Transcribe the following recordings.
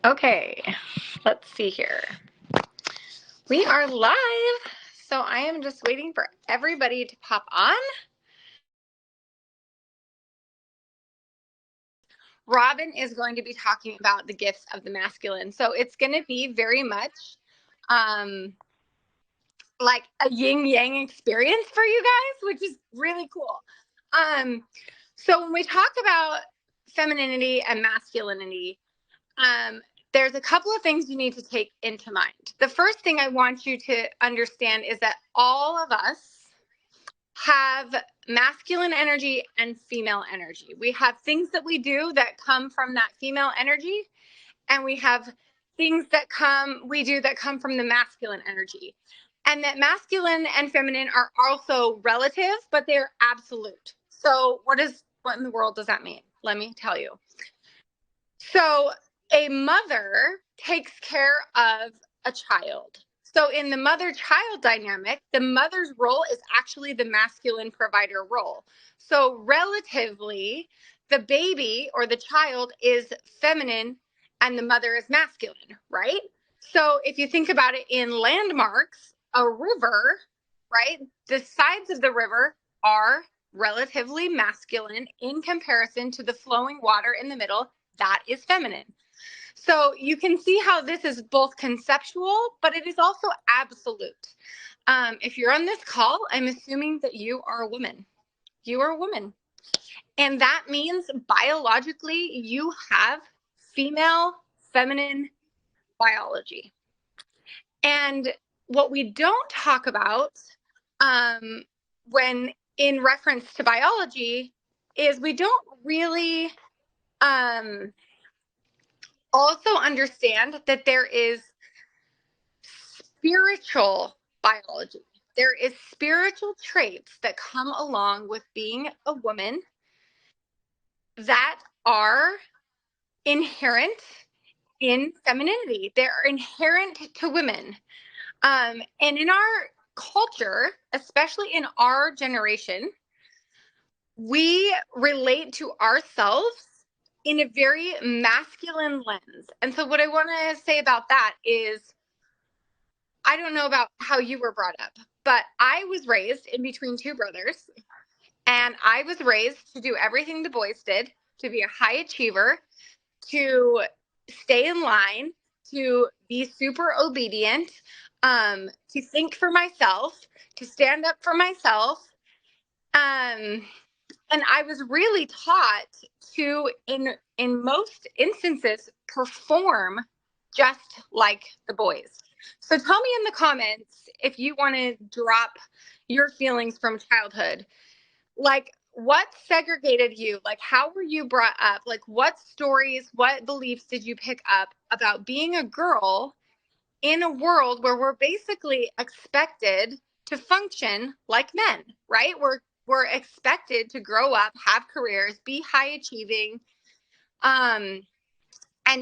Okay, let's see here. We are live. So I am just waiting for everybody to pop on. Robin is going to be talking about the gifts of the masculine. So it's going to be very much um, like a yin yang experience for you guys, which is really cool. Um, so when we talk about femininity and masculinity, um, there's a couple of things you need to take into mind. The first thing I want you to understand is that all of us have masculine energy and female energy. We have things that we do that come from that female energy, and we have things that we do that come from the masculine energy. And that masculine and feminine are also relative, but they're absolute. So what in the world does that mean? Let me tell you. So a mother takes care of a child. So in the mother-child dynamic, the mother's role is actually the masculine provider role. So relatively, the baby or the child is feminine and the mother is masculine, right? So if you think about it in landmarks, a river, right? The sides of the river are relatively masculine in comparison to the flowing water in the middle. That is feminine. So you can see how this is both conceptual, but it is also absolute. If you're on this call, I'm assuming that you are a woman. You are a woman. And that means biologically you have female, feminine biology. And what we don't talk about when in reference to biology is we don't really also understand that there is spiritual biology. There is spiritual traits that come along with being a woman that are inherent in femininity. They're inherent to women. And in our culture, especially in our generation, we relate to ourselves in a very masculine lens. And so what I want to say about that is I don't know about how you were brought up, but I was raised in between two brothers, and I was raised to do everything the boys did, to be a high achiever, to stay in line, to be super obedient, to think for myself, to stand up for myself. And I was really taught to, in most instances, perform just like the boys. So tell me in the comments if you want to drop your feelings from childhood. Like, what segregated you? Like, how were you brought up? Like, what stories, what beliefs did you pick up about being a girl in a world where we're basically expected to function like men, right? We're expected to grow up, have careers, be high achieving, and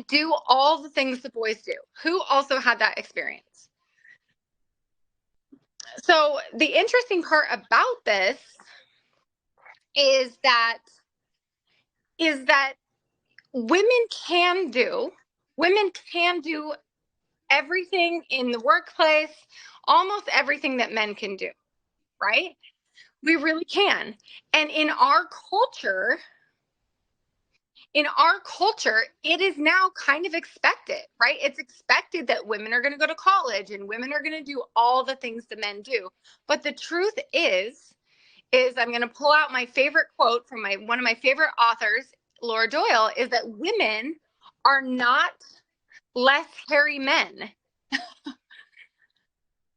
do all the things the boys do. Who also had that experience? So the interesting part about this is that is that women can do women can do everything in the workplace, almost everything that men can do, right? We really can. And in our culture, it is now kind of expected, right? It's expected that women are going to go to college and women are going to do all the things the men do. But the truth is I'm going to pull out my favorite quote from one of my favorite authors, Laura Doyle, is that women are not less hairy men.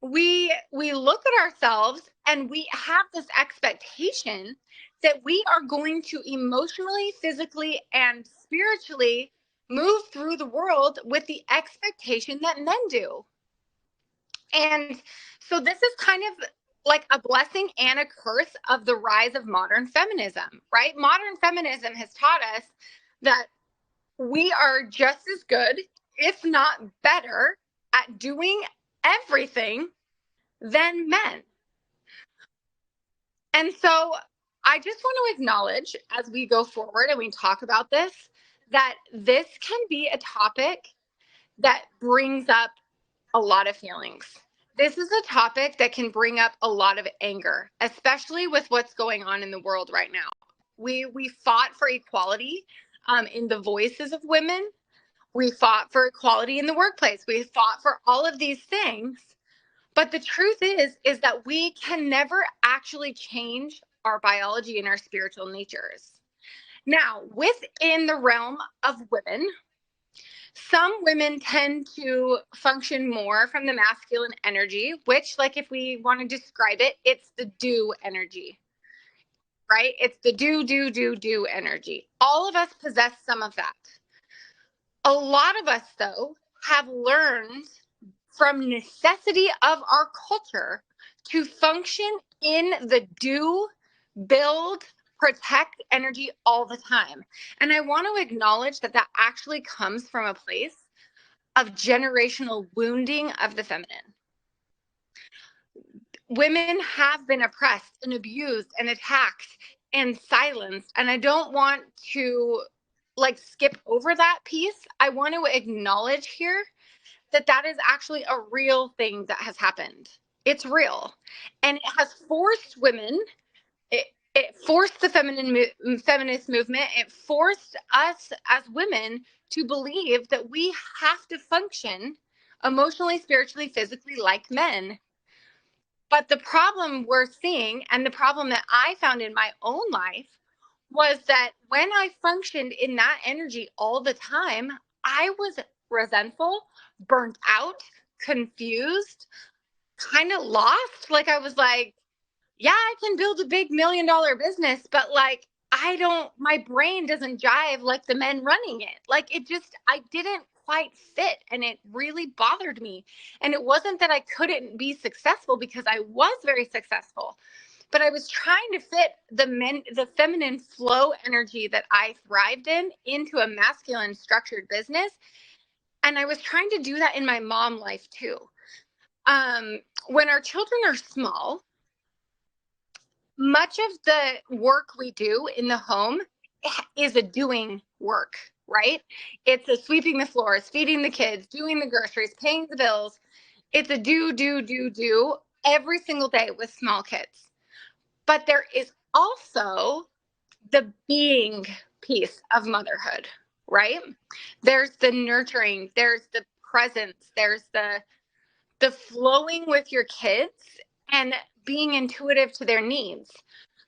We look at ourselves and we have this expectation that we are going to emotionally, physically, and spiritually move through the world with the expectation that men do. And so this is kind of like a blessing and a curse of the rise of modern feminism, right? Modern feminism has taught us that we are just as good, if not better, at doing everything than men. And so I just want to acknowledge as we go forward and we talk about this, that this can be a topic that brings up a lot of feelings. This is a topic that can bring up a lot of anger, especially with what's going on in the world right now. We fought for equality in the voices of women. We fought for equality in the workplace. We fought for all of these things. But the truth is that we can never actually change our biology and our spiritual natures. Now, within the realm of women, some women tend to function more from the masculine energy, which, like, if we want to describe it, it's the do energy, right? It's the do energy. All of us possess some of that. A lot of us, though, have learned from necessity of our culture to function in the do, build, protect energy all the time. And I want to acknowledge that that actually comes from a place of generational wounding of the feminine. Women have been oppressed and abused and attacked and silenced. And I don't want to like skip over that piece. I want to acknowledge here that that is actually a real thing that has happened. It's real. And it has forced women, it forced the feminist movement, it forced us as women to believe that we have to function emotionally, spiritually, physically like men. But the problem we're seeing, and the problem that I found in my own life, was that when I functioned in that energy all the time, I was resentful, burnt out, confused, kind of lost. Like I was like, yeah, I can build a big $1 million business, but like my brain doesn't jive like the men running it. Like I didn't quite fit, and it really bothered me. And it wasn't that I couldn't be successful, because I was very successful, but I was trying to fit the feminine flow energy that I thrived in into a masculine structured business. And I was trying to do that in my mom life too. When our children are small, much of the work we do in the home is a doing work, right? It's a sweeping the floors, feeding the kids, doing the groceries, paying the bills. It's a do every single day with small kids. But there is also the being piece of motherhood, right? There's the nurturing, there's the presence, there's the flowing with your kids and being intuitive to their needs.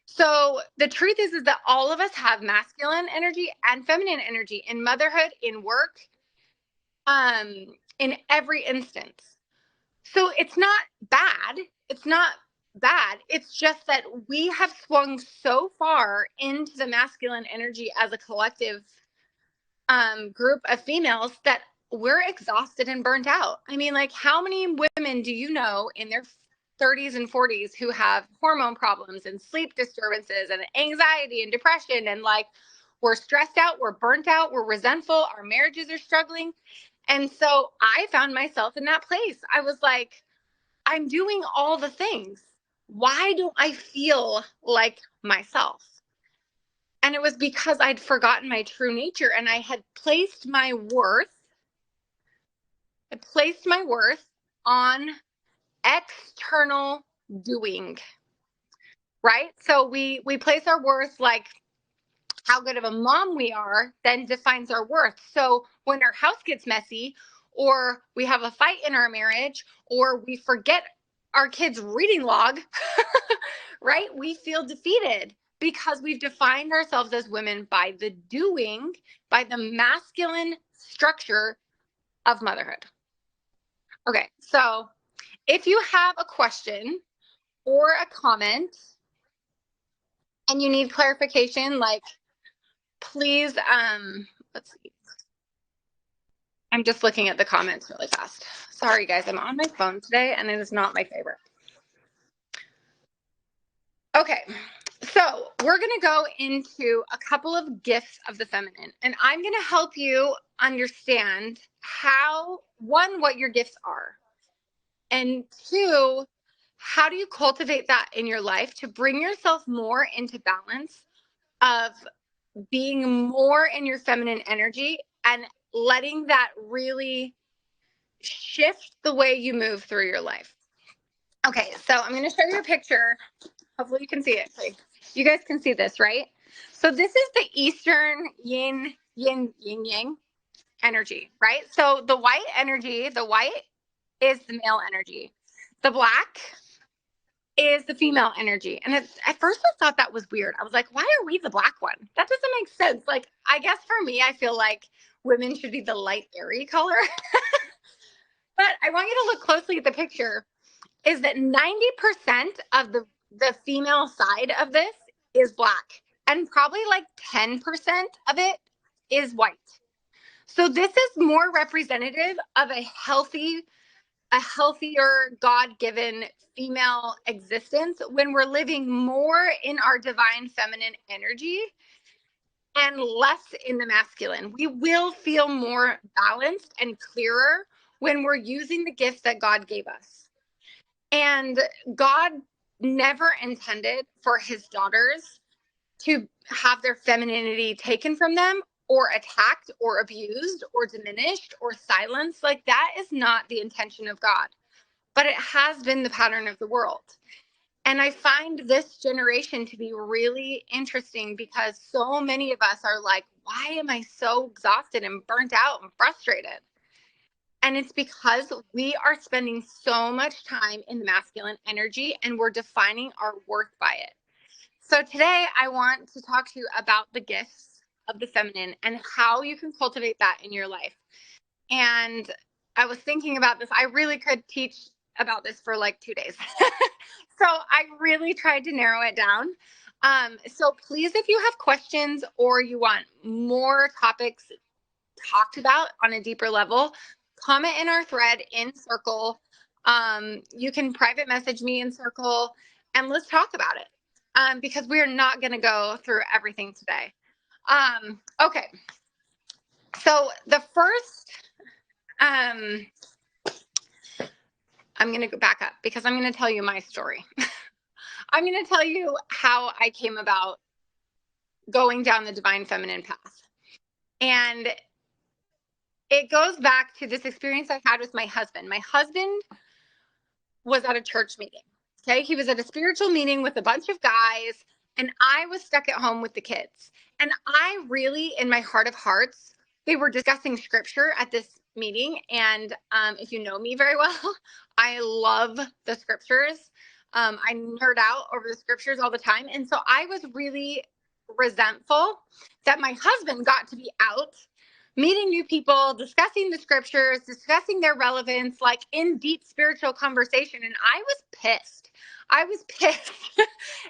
So the truth is that all of us have masculine energy and feminine energy in motherhood, in work, in every instance. So it's not bad. It's not bad. It's just that we have swung so far into the masculine energy as a collective group of females that we're exhausted and burnt out. I mean, like, how many women do you know in their 30s and 40s who have hormone problems and sleep disturbances and anxiety and depression, and like, we're stressed out, we're burnt out, we're resentful, our marriages are struggling. And so I found myself in that place. I was like, I'm doing all the things. Why don't I feel like myself? And it was because I'd forgotten my true nature, and I had placed my worth on external doing, right? So we place our worth, like how good of a mom we are then defines our worth. So when our house gets messy, or we have a fight in our marriage, or we forget our kids' reading log, right? We feel defeated because we've defined ourselves as women by the doing, by the masculine structure of motherhood. Okay, so if you have a question or a comment and you need clarification, like, please, let's see. I'm just looking at the comments really fast. Sorry, guys, I'm on my phone today, and it is not my favorite. Okay, so we're going to go into a couple of gifts of the feminine, and I'm going to help you understand how, one, what your gifts are, and two, how do you cultivate that in your life to bring yourself more into balance of being more in your feminine energy and letting that really shift the way you move through your life. Okay, so I'm going to show you a picture. Hopefully you can see it. Okay. You guys can see this, right? So this is the Eastern yin yang energy, right? So the white energy, the white is the male energy. The black is the female energy. And at first I thought that was weird. I was like, why are we the black one? That doesn't make sense. Like, I guess for me, I feel like women should be the light, airy color. But I want you to look closely at the picture, is that 90% of the female side of this is black. And probably like 10% of it is white. So this is more representative of a healthier God-given female existence when we're living more in our divine feminine energy and less in the masculine. We will feel more balanced and clearer when we're using the gifts that God gave us. And God never intended for his daughters to have their femininity taken from them or attacked or abused or diminished or silenced. Like, that is not the intention of God, but it has been the pattern of the world. And I find this generation to be really interesting because so many of us are like, why am I so exhausted and burnt out and frustrated? And it's because we are spending so much time in the masculine energy and we're defining our worth by it. So today I want to talk to you about the gifts of the feminine and how you can cultivate that in your life. And I was thinking about this. I really could teach about this for like 2 days. So I really tried to narrow it down. So please, if you have questions or you want more topics talked about on a deeper level, comment in our thread in Circle. You can private message me in Circle and let's talk about it. Because we're not going to go through everything today. Okay. So the first, I'm going to go back up because I'm going to tell you my story. I'm going to tell you how I came about going down the divine feminine path. And it goes back to this experience I had with my husband. My husband was at a church meeting. Okay. He was at a spiritual meeting with a bunch of guys, and I was stuck at home with the kids. And I really, in my heart of hearts, they were discussing scripture at this meeting. And if you know me very well, I love the scriptures. I nerd out over the scriptures all the time. And so I was really resentful that my husband got to be out meeting new people, discussing the scriptures, discussing their relevance, like in deep spiritual conversation. And I was pissed. I was pissed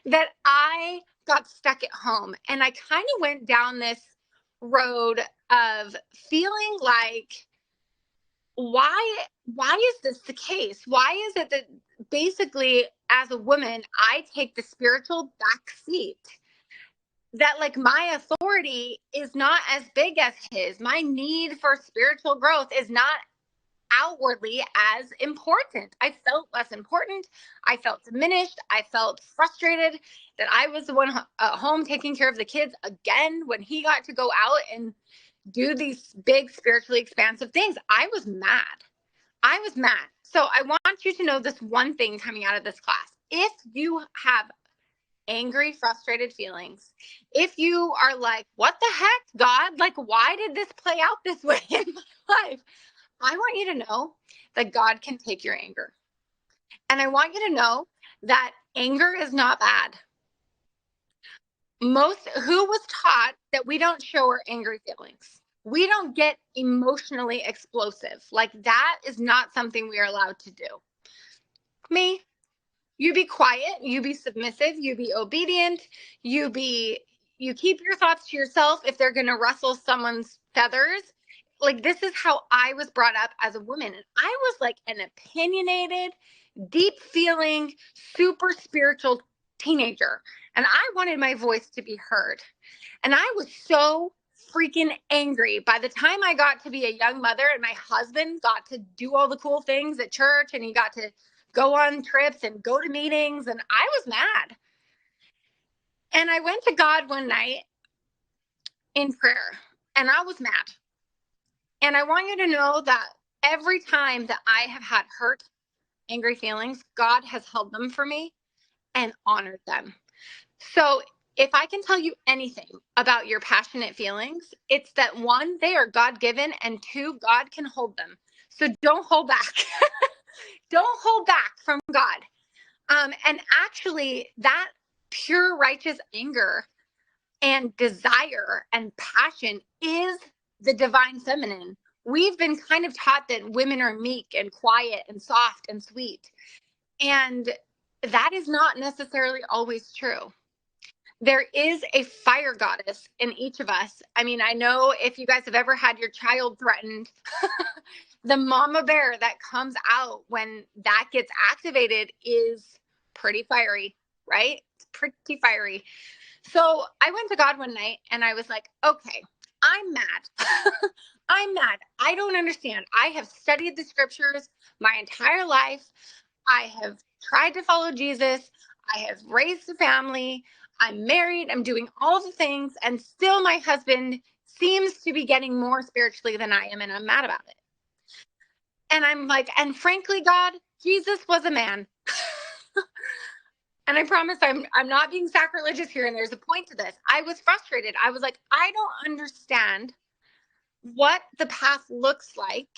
that I got stuck at home. And I kind of went down this road of feeling like, why is this the case? Why is it that basically as a woman, I take the spiritual back seat? That like my authority is not as big as his. My need for spiritual growth is not outwardly as important. I felt less important. I felt diminished. I felt frustrated that I was the one at home taking care of the kids again when he got to go out and do these big spiritually expansive things. I was mad. I was mad. So I want you to know this one thing coming out of this class. If you have angry, frustrated feelings, if you are like, what the heck, God? Like, why did this play out this way in my life? I want you to know that God can take your anger. And I want you to know that anger is not bad. Who was taught that we don't show our angry feelings? We don't get emotionally explosive. Like, that is not something we are allowed to do. Me, you be quiet, you be submissive, you be obedient, you keep your thoughts to yourself if they're going to rustle someone's feathers. Like, this is how I was brought up as a woman. And I was like an opinionated, deep feeling, super spiritual teenager. And I wanted my voice to be heard. And I was so freaking angry by the time I got to be a young mother and my husband got to do all the cool things at church and he got to go on trips and go to meetings, and I was mad. And I went to God one night in prayer, and I was mad. And I want you to know that every time that I have had hurt, angry feelings, God has held them for me and honored them. So if I can tell you anything about your passionate feelings, it's that one, they are God given, and two, God can hold them. So don't hold back. Don't hold back from God. And actually, that pure righteous anger and desire and passion is the divine feminine. We've been kind of taught that women are meek and quiet and soft and sweet. And that is not necessarily always true. There is a fire goddess in each of us. I mean, I know if you guys have ever had your child threatened, the mama bear that comes out when that gets activated is pretty fiery, right? It's pretty fiery. So I went to God one night and I was like, okay, I'm mad. I'm mad. I don't understand. I have studied the scriptures my entire life. I have tried to follow Jesus. I have raised a family. I'm married. I'm doing all the things. And still my husband seems to be getting more spiritually than I am. And I'm mad about it. And I'm like, and frankly, God, Jesus was a man. And I promise I'm not being sacrilegious here. And there's a point to this. I was frustrated. I was like, I don't understand what the path looks like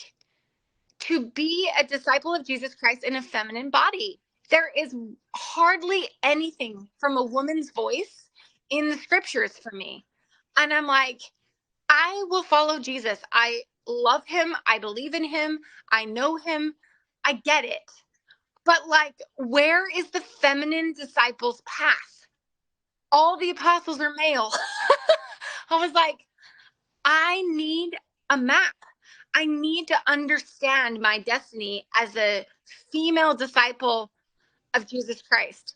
to be a disciple of Jesus Christ in a feminine body. There is hardly anything from a woman's voice in the scriptures for me. And I'm like, I will follow Jesus. I love him. I believe in him. I know him. I get it. But like, where is the feminine disciples' path? All the apostles are male. I was like, I need a map. I need to understand my destiny as a female disciple of Jesus Christ.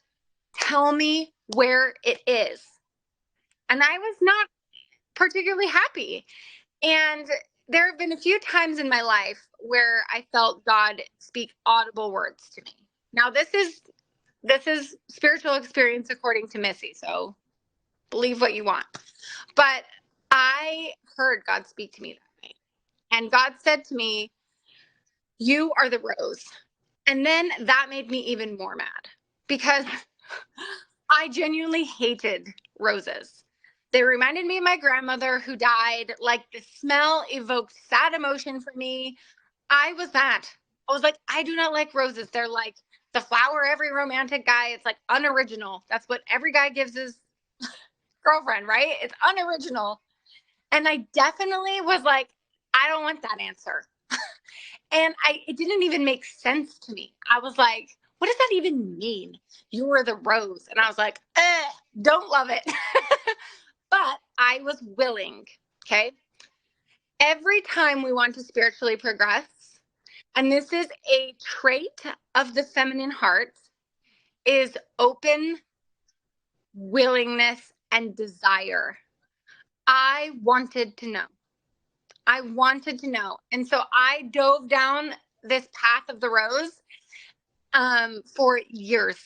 Tell me where it is. And I was not particularly happy. And there have been a few times in my life where I felt God speak audible words to me. Now this is spiritual experience according to Missy, so believe what you want. But I heard God speak to me that night. And God said to me, "You are the rose." And then that made me even more mad because I genuinely hated roses. They reminded me of my grandmother who died. Like the smell evoked sad emotion for me. I was mad. I was like, I do not like roses. They're like the flower every romantic guy. It's like unoriginal. That's what every guy gives his girlfriend, right? It's unoriginal. And I definitely was like, I don't want that answer. And it didn't even make sense to me. I was like, what does that even mean? You were the rose. And I was like, don't love it. But I was willing. Okay. Every time we want to spiritually progress, and this is a trait of the feminine heart, is open willingness and desire. I wanted to know. I wanted to know. And so I dove down this path of the rose for years.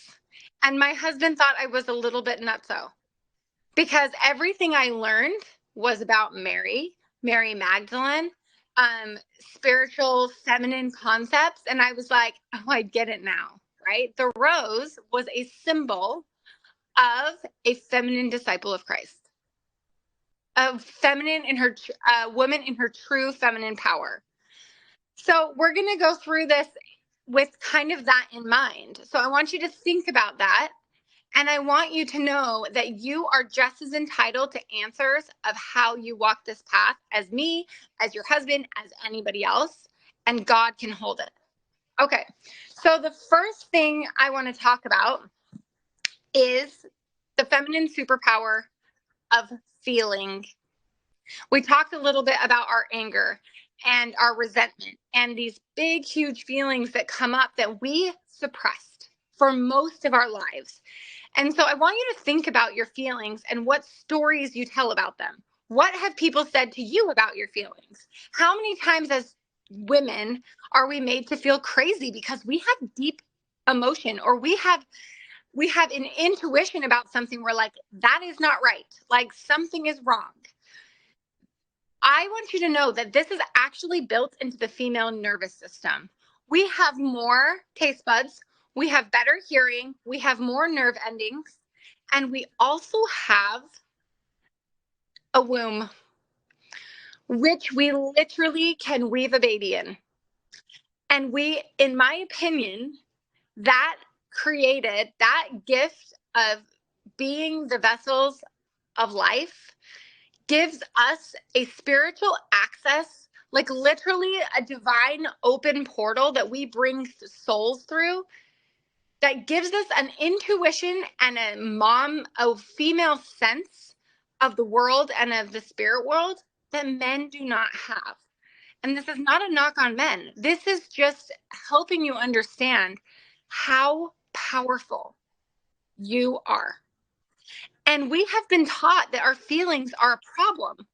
And my husband thought I was a little bit nutso because everything I learned was about Mary Magdalene, spiritual feminine concepts. And I was like, oh, I get it now, right? The rose was a symbol of a feminine disciple of Christ. A feminine in her, woman in her true feminine power. So we're going to go through this with kind of that in mind. So I want you to think about that. And I want you to know that you are just as entitled to answers of how you walk this path as me, as your husband, as anybody else. And God can hold it. Okay. So the first thing I want to talk about is the feminine superpower of feeling. We talked a little bit about our anger and our resentment and these big, huge feelings that come up that we suppressed for most of our lives. And so I want you to think about your feelings and what stories you tell about them. What have people said to you about your feelings? How many times as women are we made to feel crazy because we have deep emotion, or we have an intuition about something? We're like, that is not right. Like something is wrong. I want you to know that this is actually built into the female nervous system. We have more taste buds, we have better hearing, we have more nerve endings, and we also have a womb, which we literally can weave a baby in. And we, in my opinion, that created that gift of being the vessels of life gives us a spiritual access, like literally a divine open portal that we bring souls through, that gives us an intuition and a female sense of the world and of the spirit world that men do not have. And this is not a knock on men. This is just helping you understand how powerful you are. And we have been taught that our feelings are a problem.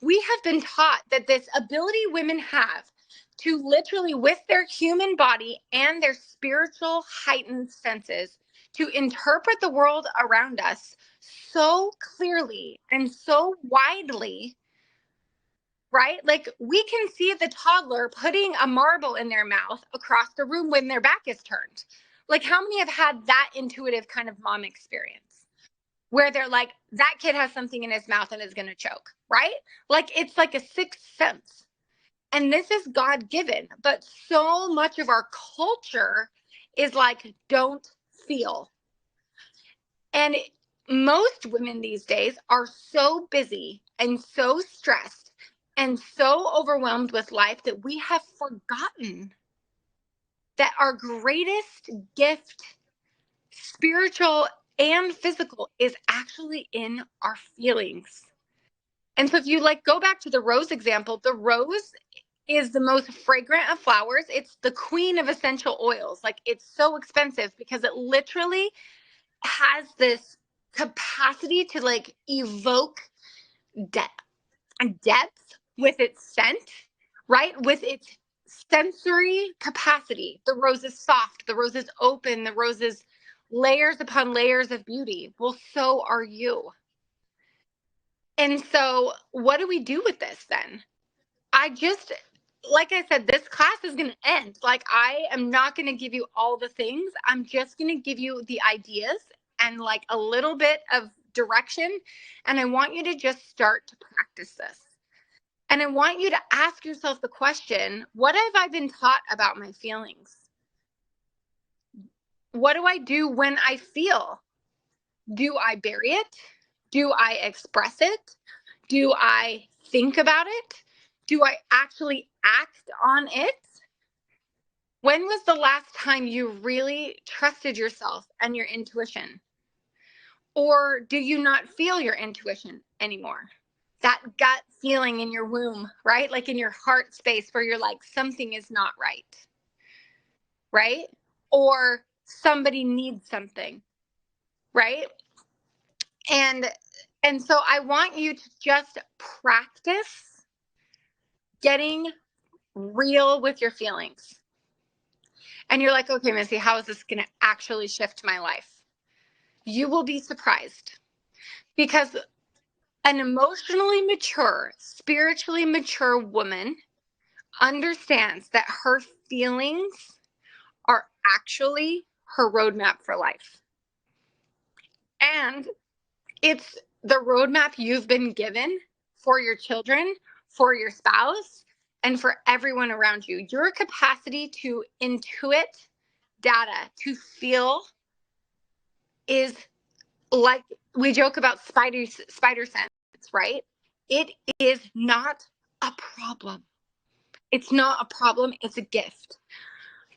We have been taught that this ability women have to literally, with their human body and their spiritual heightened senses, to interpret the world around us so clearly and so widely, right? Like we can see the toddler putting a marble in their mouth across the room when their back is turned. Like how many have had that intuitive kind of mom experience where they're like, that kid has something in his mouth and is going to choke, right? Like it's like a sixth sense. And this is God given, but so much of our culture is like, don't feel. And most women these days are so busy and so stressed and so overwhelmed with life that we have forgotten that our greatest gift, spiritual and physical, is actually in our feelings. And so if you like go back to the rose example, the rose is the most fragrant of flowers. It's the queen of essential oils. Like it's so expensive because it literally has this capacity to like evoke depth with its scent, right? With its sensory capacity. The rose is soft, the rose is open, the rose is layers upon layers of beauty. Well, so are you. And so, what do we do with this then? I just, like I said, this class is going to end. Like, I am not going to give you all the things. I'm just going to give you the ideas and like a little bit of direction. And I want you to just start to practice this. And I want you to ask yourself the question, what have I been taught about my feelings? What do I do when I feel? Do I bury it? Do I express it? Do I think about it? Do I actually act on it? When was the last time you really trusted yourself and your intuition? Or do you not feel your intuition anymore? That gut feeling in your womb, right? Like in your heart space where you're like, something is not right, right? Or somebody needs something, right? And so I want you to just practice getting real with your feelings. And you're like, okay, Missy, how is this going to actually shift my life? You will be surprised because an emotionally mature, spiritually mature woman understands that her feelings are actually her roadmap for life. And it's the roadmap you've been given for your children, for your spouse, and for everyone around you. Your capacity to intuit data, to feel, is like we joke about spider sense, right? It is not a problem. It's not a problem, it's a gift.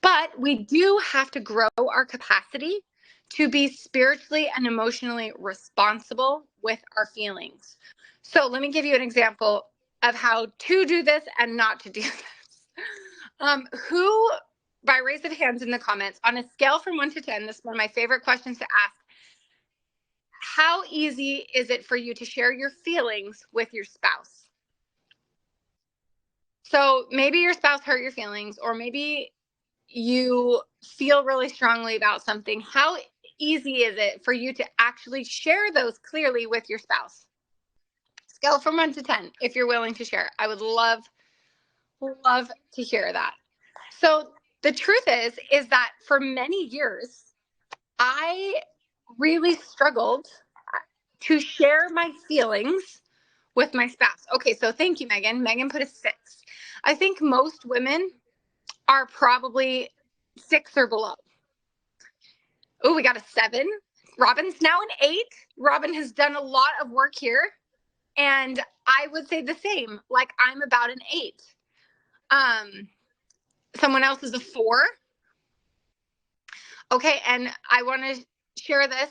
But we do have to grow our capacity to be spiritually and emotionally responsible with our feelings. So let me give you an example of how to do this and not to do this. Who, by raise of hands in the comments, on a scale from 1 to 10, this is one of my favorite questions to ask, how easy is it for you to share your feelings with your spouse? So maybe your spouse hurt your feelings, or maybe you feel really strongly about something. How easy is it for you to actually share those clearly with your spouse? Scale from 1 to 10 if you're willing to share. I would love to hear that. So the truth is that for many years, I really struggled to share my feelings with my spouse. Okay, so thank you, Megan. Megan put a 6. I think most women are probably 6 or below. Oh, we got a 7. Robin's now an 8. Robin has done a lot of work here. And I would say the same. Like, I'm about an 8. Someone else is a 4. Okay, and I want to share this.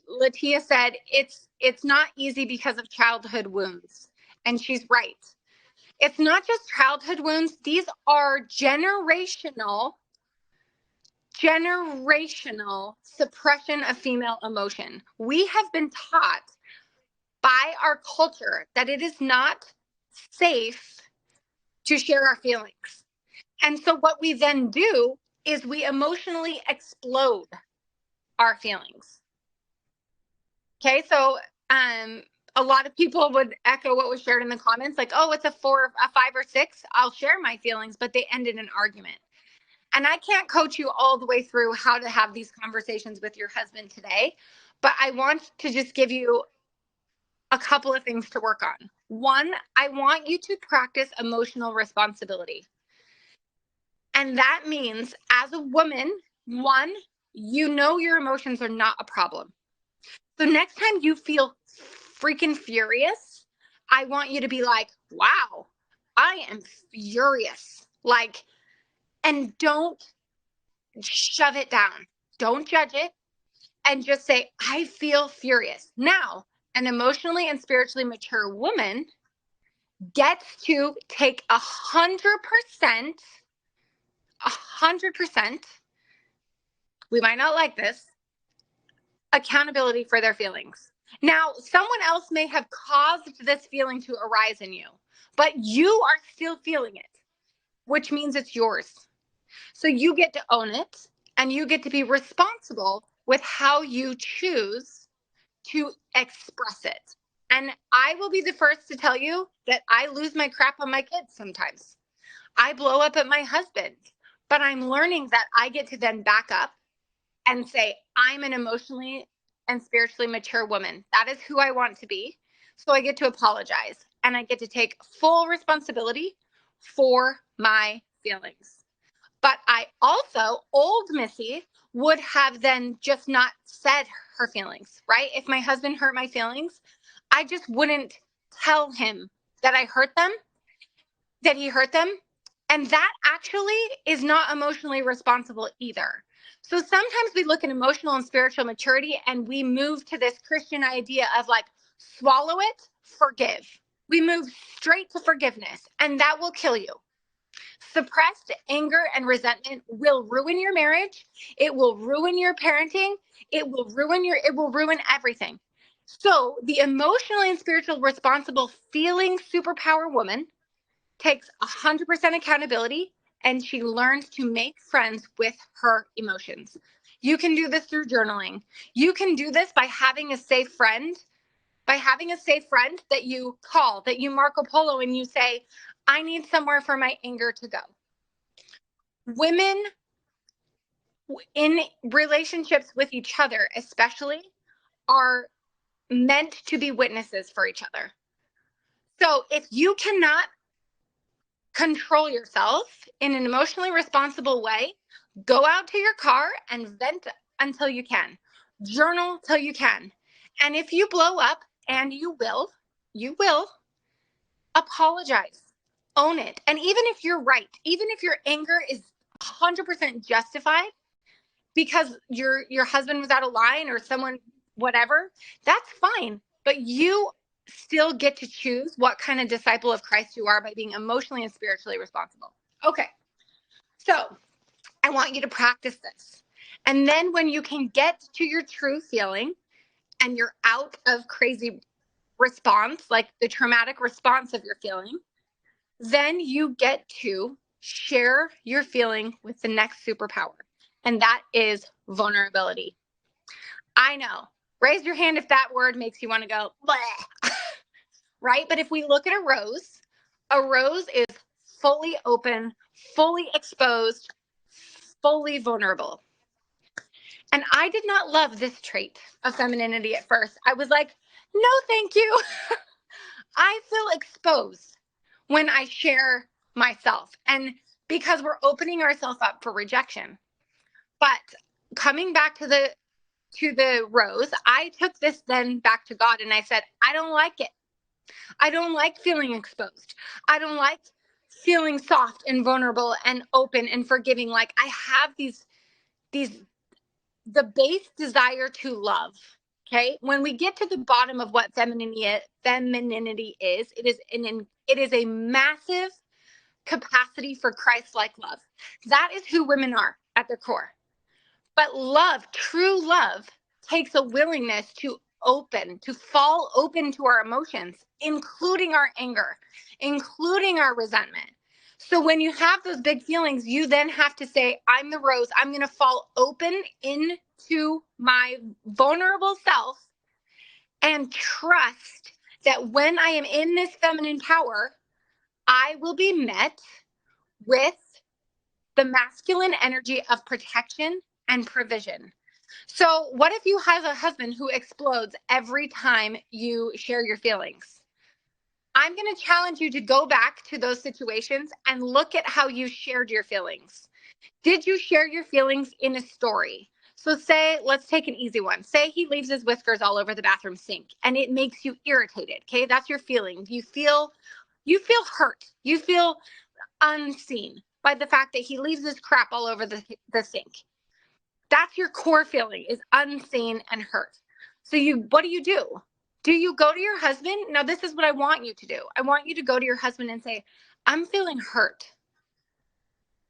Latia said it's not easy because of childhood wounds. And she's right. It's not just childhood wounds. These are generational suppression of female emotion. We have been taught by our culture that it is not safe to share our feelings. And so what we then do is we emotionally explode our feelings. Okay, so a lot of people would echo what was shared in the comments, like, oh, it's a 4, a 5 or 6. I'll share my feelings, but they end in an argument. And I can't coach you all the way through how to have these conversations with your husband today, but I want to just give you a couple of things to work on. One, I want you to practice emotional responsibility. And that means as a woman, one, you know your emotions are not a problem. So next time you feel freaking furious, I want you to be like, wow, I am furious. Like, and don't shove it down. Don't judge it. And just say, I feel furious. Now, an emotionally and spiritually mature woman gets to take 100%, we might not like this, accountability for their feelings. Now, someone else may have caused this feeling to arise in you, but you are still feeling it, which means it's yours. So you get to own it, and you get to be responsible with how you choose to express it. And I will be the first to tell you that I lose my crap on my kids sometimes. I blow up at my husband, but I'm learning that I get to then back up and say, I'm an emotionally and spiritually mature woman. That is who I want to be. So I get to apologize, and I get to take full responsibility for my feelings. But I also, old Missy, would have then just not said her feelings, right? If my husband hurt my feelings, I just wouldn't tell him that I hurt them, that he hurt them. And that actually is not emotionally responsible either. So sometimes we look at emotional and spiritual maturity and we move to this Christian idea of like, swallow it, forgive. We move straight to forgiveness, and that will kill you. Suppressed anger and resentment will ruin your marriage. It will ruin your parenting. It will ruin everything. So the emotionally and spiritual responsible feeling superpower woman takes 100% accountability, and she learns to make friends with her emotions. You can do this through journaling. You can do this by having a safe friend, that you call, that you Marco Polo, and you say, I need somewhere for my anger to go. Women in relationships with each other, especially, are meant to be witnesses for each other. So if you cannot control yourself in an emotionally responsible way, go out to your car and vent until you can. Journal till you can. And if you blow up, and you will, apologize. Own it. And even if you're right, even if your anger is 100% justified because your husband was out of line or someone, whatever, that's fine. But you still get to choose what kind of disciple of Christ you are by being emotionally and spiritually responsible. Okay. So I want you to practice this. And then when you can get to your true feeling and you're out of crazy response, like the traumatic response of your feeling, then you get to share your feeling with the next superpower. And that is vulnerability. I know. Raise your hand if that word makes you want to go, bleh. right? But if we look at a rose is fully open, fully exposed, fully vulnerable. And I did not love this trait of femininity at first. I was like, no, thank you. I feel exposed when I share myself. And because we're opening ourselves up for rejection. But coming back to the rose, I took this then back to God and I said, I don't like it. I don't like feeling exposed. I don't like feeling soft and vulnerable and open and forgiving. Like I have these the base desire to love. Okay. When we get to the bottom of what femininity is, it is a massive capacity for Christ-like love. That is who women are at their core. But love, true love, takes a willingness to fall open to our emotions, including our anger, including our resentment. So when you have those big feelings, you then have to say, I'm the rose. I'm going to fall open into my vulnerable self and trust that when I am in this feminine power, I will be met with the masculine energy of protection and provision. So what if you have a husband who explodes every time you share your feelings? I'm going to challenge you to go back to those situations and look at how you shared your feelings. Did you share your feelings in a story? So say, let's take an easy one. Say he leaves his whiskers all over the bathroom sink and it makes you irritated. Okay. That's your feeling. You feel hurt. You feel unseen by the fact that he leaves his crap all over the sink. That's your core feeling, is unseen and hurt. So what do? Do you go to your husband? Now, this is what I want you to do. I want you to go to your husband and say, I'm feeling hurt.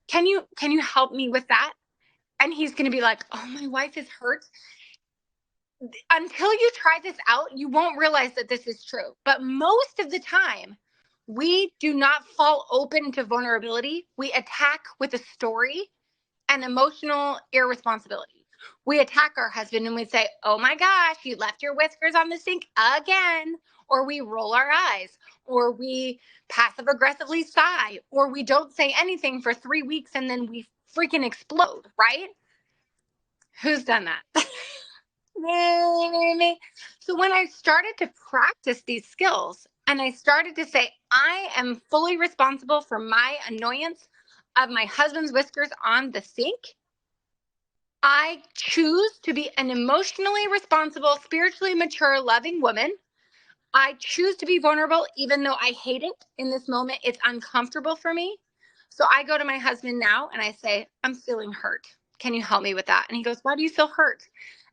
Can you help me with that? And he's going to be like, oh, my wife is hurt. Until you try this out, you won't realize that this is true. But most of the time, we do not fall open to vulnerability. We attack with a story and emotional irresponsibility. We attack our husband and we say, oh my gosh, you left your whiskers on the sink again. Or we roll our eyes, or we passive aggressively sigh, or we don't say anything for 3 weeks and then we freaking explode, right? Who's done that? So when I started to practice these skills and I started to say, I am fully responsible for my annoyance of my husband's whiskers on the sink, I choose to be an emotionally responsible, spiritually mature, loving woman. I choose to be vulnerable, even though I hate it in this moment. It's uncomfortable for me. So I go to my husband now and I say, I'm feeling hurt. Can you help me with that? And he goes, why do you feel hurt?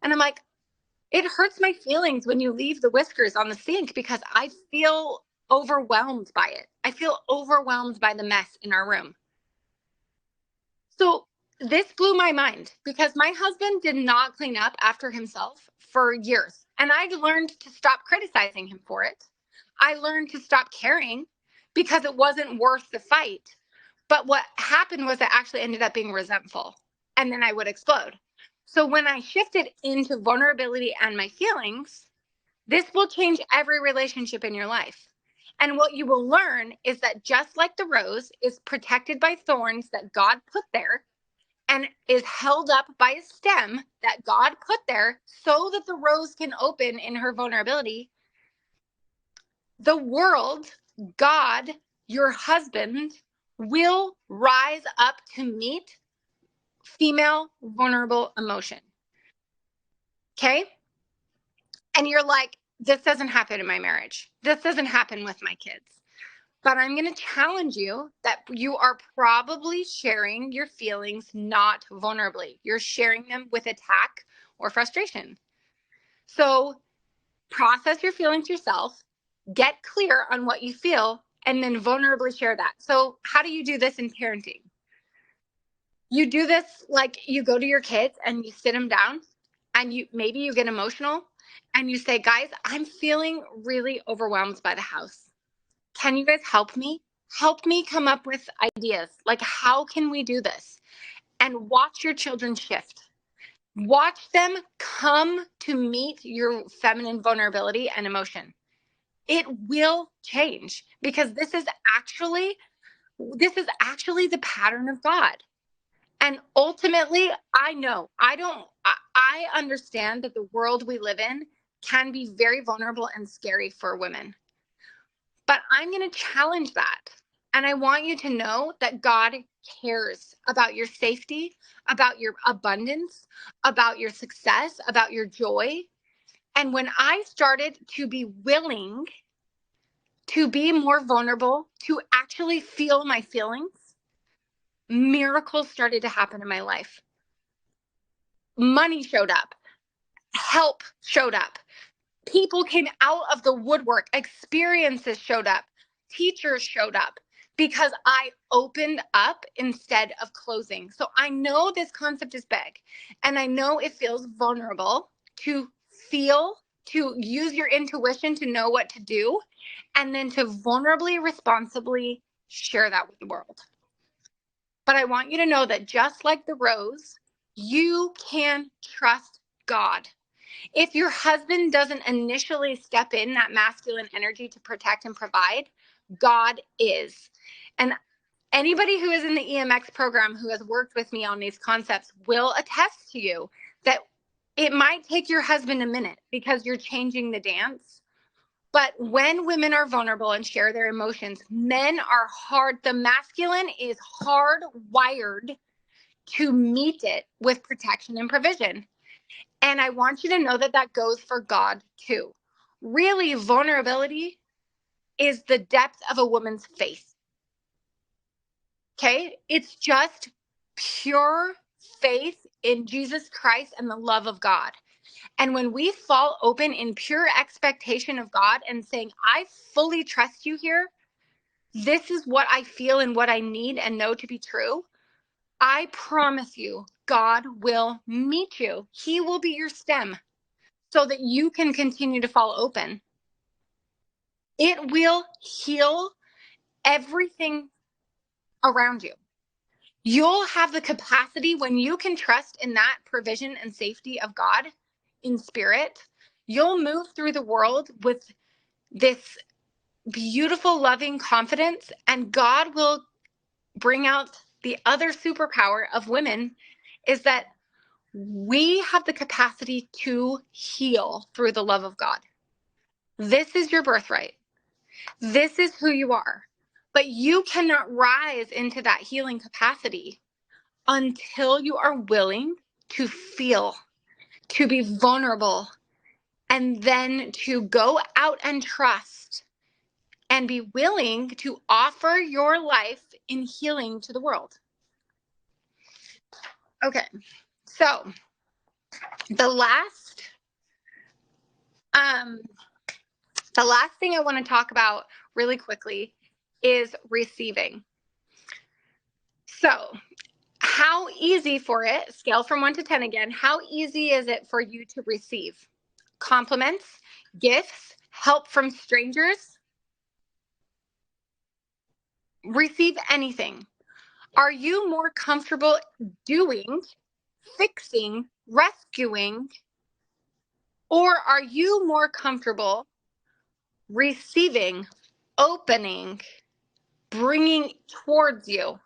And I'm like, it hurts my feelings when you leave the whiskers on the sink because I feel overwhelmed by it. I feel overwhelmed by the mess in our room. So this blew my mind because my husband did not clean up after himself for years. And I learned to stop criticizing him for it. I learned to stop caring because it wasn't worth the fight. But what happened was I actually ended up being resentful and then I would explode. So when I shifted into vulnerability and my feelings, this will change every relationship in your life. And what you will learn is that just like the rose is protected by thorns that God put there and is held up by a stem that God put there so that the rose can open in her vulnerability, the world, God, your husband, will rise up to meet female vulnerable emotion. Okay? And you're like, this doesn't happen in my marriage. This doesn't happen with my kids. But I'm going to challenge you that you are probably sharing your feelings not vulnerably. You're sharing them with attack or frustration. So process your feelings yourself, get clear on what you feel, and then vulnerably share that. So how do you do this in parenting? You do this like you go to your kids and you sit them down and maybe you get emotional and you say, guys, I'm feeling really overwhelmed by the house. Can you guys help me? Help me come up with ideas. Like, how can we do this? And watch your children shift. Watch them come to meet your feminine vulnerability and emotion. It will change because this is actually the pattern of God. And ultimately, I understand that the world we live in can be very vulnerable and scary for women. But I'm going to challenge that. And I want you to know that God cares about your safety, about your abundance, about your success, about your joy. And when I started to be willing to be more vulnerable, to actually feel my feelings, miracles started to happen in my life. Money showed up, help showed up, people came out of the woodwork, experiences showed up, teachers showed up because I opened up instead of closing. So I know this concept is big, and I know it feels vulnerable to feel, to use your intuition to know what to do, and then to vulnerably, responsibly share that with the world. But I want you to know that just like the rose, you can trust God. If your husband doesn't initially step in that masculine energy to protect and provide, God is. And anybody who is in the EMX program who has worked with me on these concepts will attest to you that it might take your husband a minute because you're changing the dance. But when women are vulnerable and share their emotions, men are hard. The masculine is hardwired to meet it with protection and provision. And I want you to know that that goes for God too. Really, vulnerability is the depth of a woman's faith. Okay? It's just pure faith in Jesus Christ and the love of God. And when we fall open in pure expectation of God and saying, I fully trust you here, this is what I feel and what I need and know to be true, I promise you, God will meet you. He will be your stem so that you can continue to fall open. It will heal everything around you. You'll have the capacity when you can trust in that provision and safety of God in spirit. You'll move through the world with this beautiful, loving confidence, and God will bring out the other superpower of women is that we have the capacity to heal through the love of God. This is your birthright. This is who you are. But you cannot rise into that healing capacity until you are willing to feel, to be vulnerable, and then to go out and trust and be willing to offer your life in healing to the world. Okay, so the last thing I want to talk about really quickly is receiving. So how easy for it, scale from 1 to 10 again, how easy is it for you to receive compliments, gifts, help from strangers? Receive anything. Are you more comfortable doing, fixing, rescuing, or are you more comfortable receiving, opening, bringing towards you?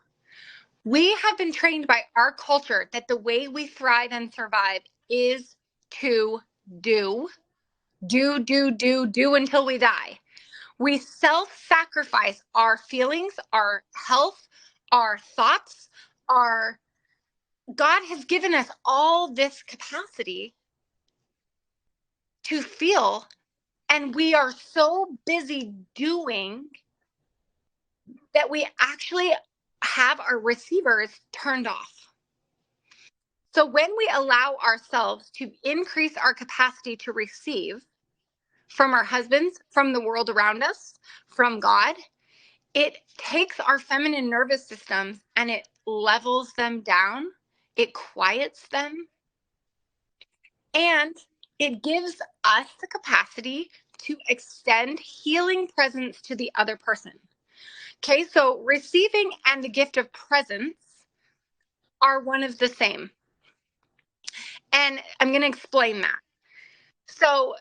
We have been trained by our culture that the way we thrive and survive is to do until we die. We self-sacrifice our feelings, our health, our thoughts, God has given us all this capacity to feel, and we are so busy doing that we actually have our receivers turned off. So when we allow ourselves to increase our capacity to receive from our husbands, from the world around us, from God, it takes our feminine nervous systems and it levels them down, it quiets them, and it gives us the capacity to extend healing presence to the other person. Okay, so receiving and the gift of presence are one of the same. And I'm going to explain that. So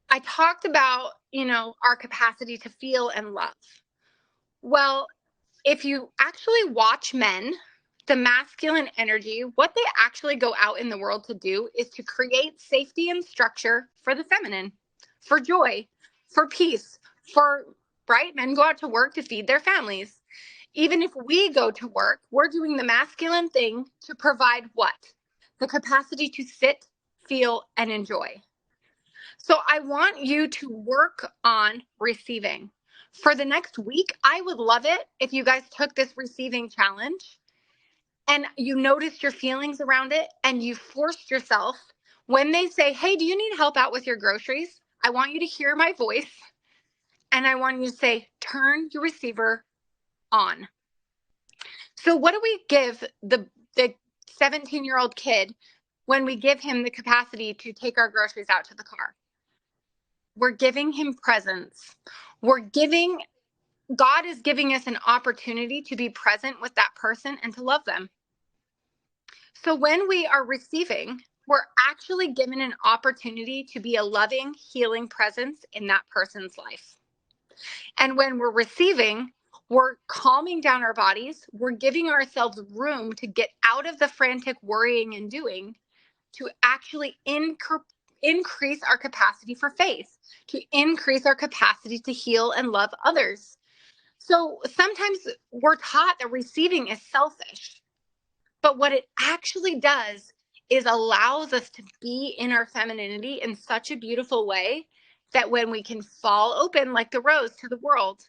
I talked about our capacity to feel and love. Well, if you actually watch men, the masculine energy, what they actually go out in the world to do is to create safety and structure for the feminine, for joy, for peace, for, right? Men go out to work to feed their families. Even if we go to work, we're doing the masculine thing to provide what? The capacity to sit, feel, and enjoy. So I want you to work on receiving. For the next week, I would love it if you guys took this receiving challenge and you noticed your feelings around it and you forced yourself when they say, hey, do you need help out with your groceries? I want you to hear my voice and I want you to say, turn your receiver on. So what do we give the 17-year-old kid when we give him the capacity to take our groceries out to the car? We're giving him presence. God is giving us an opportunity to be present with that person and to love them. So when we are receiving, we're actually given an opportunity to be a loving, healing presence in that person's life. And when we're receiving, we're calming down our bodies. We're giving ourselves room to get out of the frantic worrying and doing to actually increase our capacity for faith, to increase our capacity to heal and love others. So sometimes we're taught that receiving is selfish, but what it actually does is allows us to be in our femininity in such a beautiful way that when we can fall open like the rose to the world,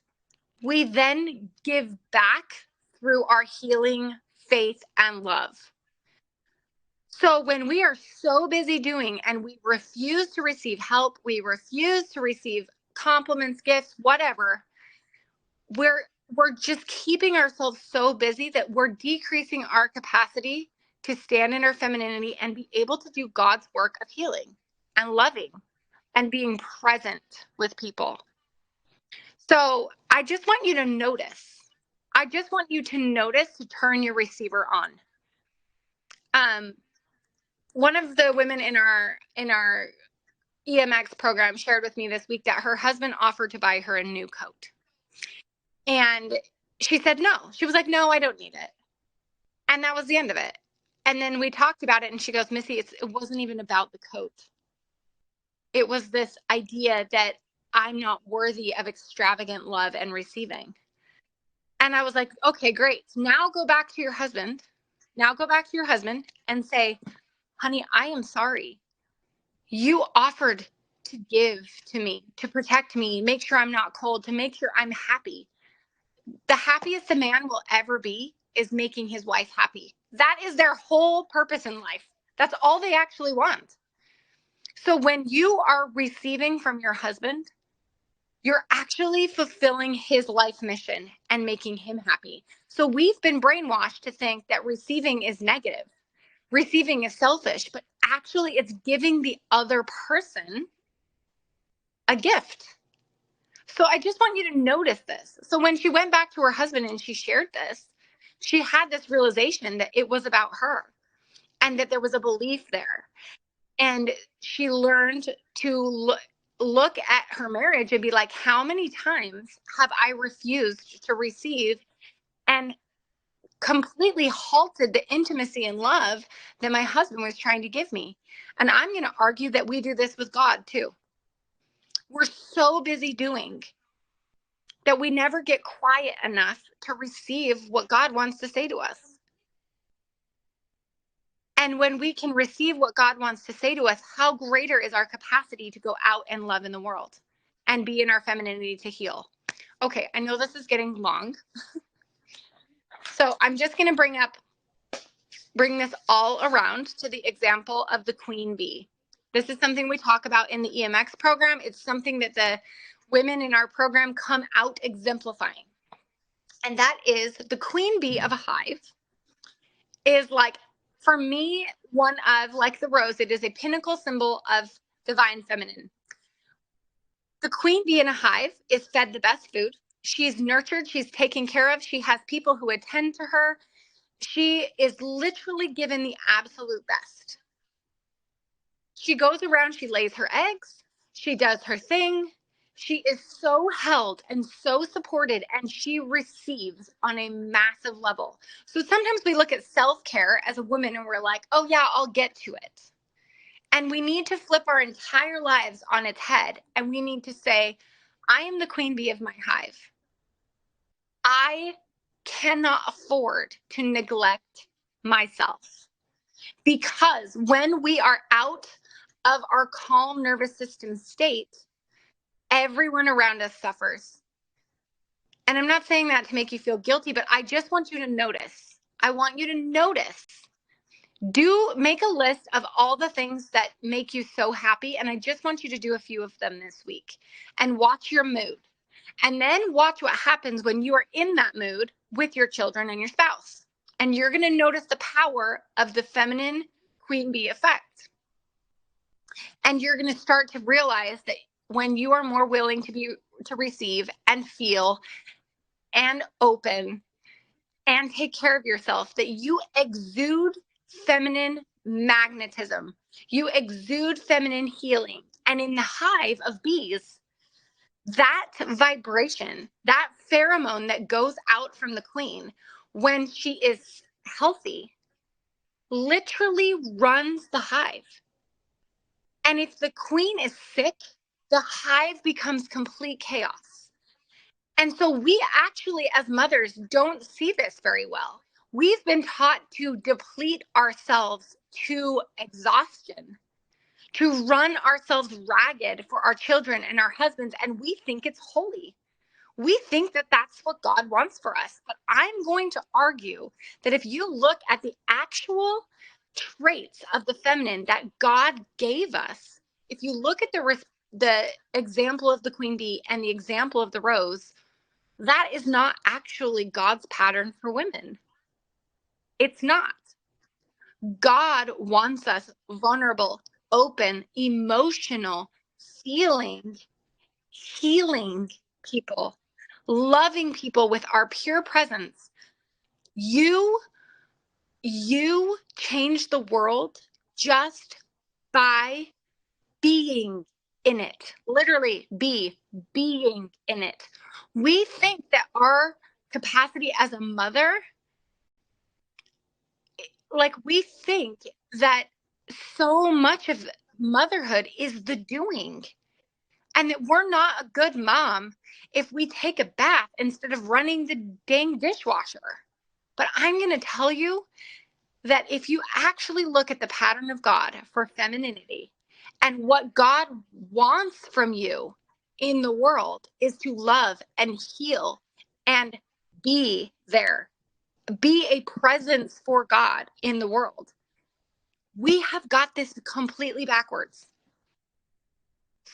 we then give back through our healing, faith, and love. So when we are so busy doing and we refuse to receive help, we refuse to receive compliments, gifts, whatever, we're just keeping ourselves so busy that we're decreasing our capacity to stand in our femininity and be able to do God's work of healing and loving and being present with people. So I just want you to notice. I just want you to notice to turn your receiver on. One of the women in our EMX program shared with me this week that her husband offered to buy her a new coat. And she said no. She was like, no, I don't need it. And that was the end of it. And then we talked about it and she goes, Missy, it wasn't even about the coat. It was this idea that I'm not worthy of extravagant love and receiving. And I was like, okay, great. Now go back to your husband. Now go back to your husband and say, honey, I am sorry. You offered to give to me, to protect me, make sure I'm not cold, to make sure I'm happy. The happiest a man will ever be is making his wife happy. That is their whole purpose in life. That's all they actually want. So when you are receiving from your husband, you're actually fulfilling his life mission and making him happy. So we've been brainwashed to think that receiving is negative. Receiving is selfish, but actually it's giving the other person a gift. So I just want you to notice this. So when she went back to her husband and she shared this, she had this realization that it was about her and that there was a belief there. And she learned to look at her marriage and be like, how many times have I refused to receive and completely halted the intimacy and love that my husband was trying to give me? And I'm going to argue that we do this with God too. We're so busy doing that we never get quiet enough to receive what God wants to say to us. And when we can receive what God wants to say to us, how greater is our capacity to go out and love in the world and be in our femininity to heal. Okay, I know this is getting long. So I'm just going to bring this all around to the example of the queen bee. This is something we talk about in the EMX program. It's something that the women in our program come out exemplifying. And that is the queen bee of a hive is like, for me, one of, like the rose, it is a pinnacle symbol of divine feminine. The queen bee in a hive is fed the best food. She's nurtured. She's taken care of. She has people who attend to her. She is literally given the absolute best. She goes around, she lays her eggs, she does her thing, She is so held and so supported, and she receives on a massive level. So sometimes we look at self-care as a woman and we're like, oh yeah, I'll get to it. And we need to flip our entire lives on its head. And we need to say, I am the queen bee of my hive. I cannot afford to neglect myself, because when we are out of our calm nervous system state, everyone around us suffers. And I'm not saying that to make you feel guilty, but I just want you to notice. I want you to notice. Do make a list of all the things that make you so happy. And I just want you to do a few of them this week and watch your mood. And then watch what happens when you are in that mood with your children and your spouse. And you're going to notice the power of the feminine queen bee effect. And you're going to start to realize that when you are more willing to receive and feel and open and take care of yourself, that you exude feminine magnetism. You exude feminine healing. And in the hive of bees, that vibration, that pheromone that goes out from the queen when she is healthy, literally runs the hive. And if the queen is sick, the hive becomes complete chaos. And so we actually, as mothers, don't see this very well. We've been taught to deplete ourselves to exhaustion, to run ourselves ragged for our children and our husbands, and we think it's holy. We think that that's what God wants for us. But I'm going to argue that if you look at the actual traits of the feminine that God gave us, if you look at the example of the queen bee and the example of the rose, that is not actually God's pattern for women. It's not. God wants us vulnerable, open, emotional, feeling, healing people, loving people with our pure presence. You change the world just by being in it. Literally being in it. We think that our capacity as a mother, like we think that so much of motherhood is the doing, and that we're not a good mom if we take a bath instead of running the dang dishwasher. But I'm going to tell you that if you actually look at the pattern of God for femininity, and what God wants from you in the world is to love and heal and be there, be a presence for God in the world. We have got this completely backwards.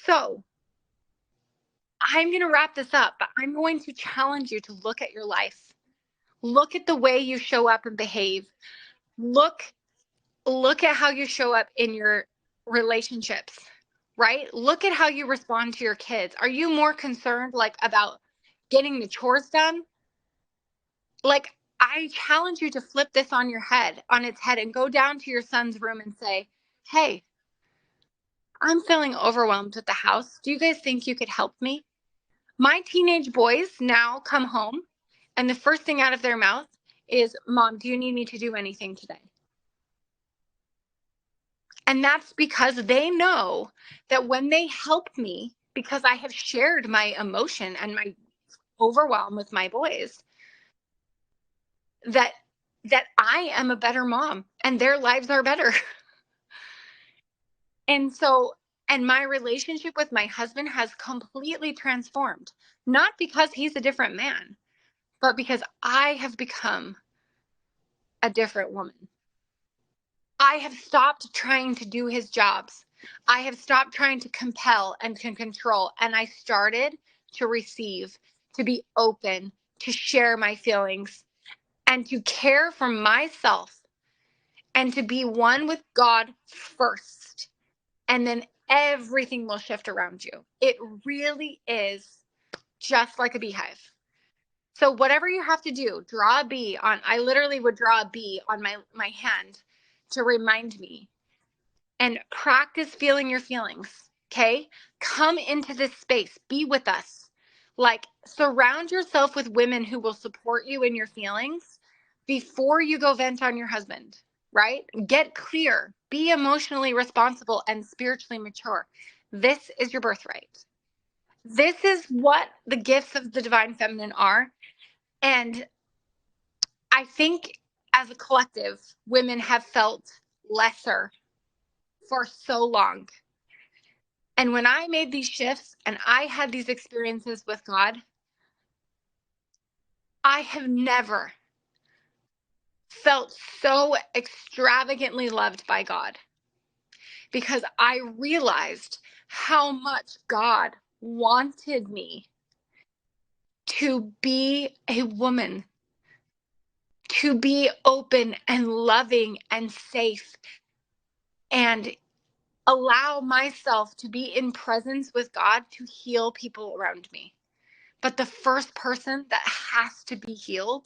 So I'm going to wrap this up, but I'm going to challenge you to look at your life. Look at the way you show up and behave. Look at how you show up in your relationships, right? Look at how you respond to your kids. Are you more concerned like about getting the chores done? Like, I challenge you to flip this on its head, and go down to your son's room and say, hey, I'm feeling overwhelmed with the house. Do you guys think you could help me? My teenage boys now come home, and the first thing out of their mouth is, Mom, do you need me to do anything today? And that's because they know that when they help me, because I have shared my emotion and my overwhelm with my boys, that I am a better mom and their lives are better. And so, and my relationship with my husband has completely transformed, not because he's a different man, but because I have become a different woman. I have stopped trying to do his jobs. I have stopped trying to compel and to control. And I started to receive, to be open, to share my feelings, and to care for myself, and to be one with God first. And then everything will shift around you. It really is just like a beehive. So whatever you have to do, draw a bee on. I literally would draw a bee on my hand to remind me, and practice feeling your feelings. Okay? Come into this space. Be with us. Like, surround yourself with women who will support you in your feelings before you go vent on your husband, right? Get clear. Be emotionally responsible and spiritually mature. This is your birthright. This is what the gifts of the divine feminine are. And I think as a collective, women have felt lesser for so long. And when I made these shifts and I had these experiences with God, I have never felt so extravagantly loved by God, because I realized how much God wanted me to be a woman, to be open and loving and safe, and allow myself to be in presence with God to heal people around me. But the first person that has to be healed